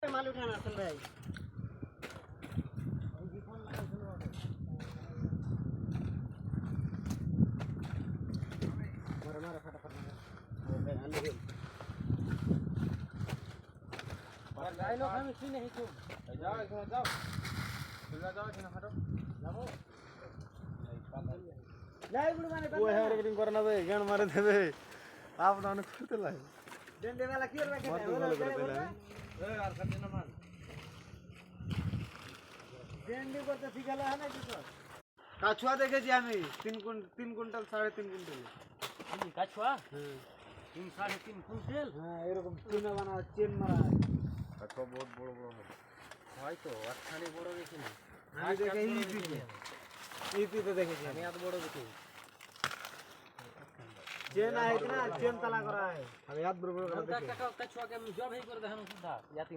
माल उठाना असल भाई मारा मारा फटाफट मारा लो हम इसी नहीं तो जाओ इधर जाओ चला जाओ इधर हटो जाओ लाई गुड़ माने वो है रेकॉर्डिंग करना बे गान मारे देबे आप ना करते लाई डंडे वाला क्यों रखे है ए यार कर देना मान ডেন্ডি করতে শিখালে হয় না কিছু কাছুয়া দেখেছি আমি 3 কুইন্টাল 3.5 কুইন্টাল এই কাছুয়া হ্যাঁ 3.5 কুইন্টাল হ্যাঁ এরকম চুনা বানা চেন মারা কাছুয়া বহুত বড় বড় হয় হয়তো আটখানি বড় বেশি না আমি দেখে ইপিতে দেখেছি আমি এত বড় দেখি চেন है इतना চেন तला करा है আমি এত বড় বড় দেখি কাছুয়া के जब ही कर देहनु सुधा याती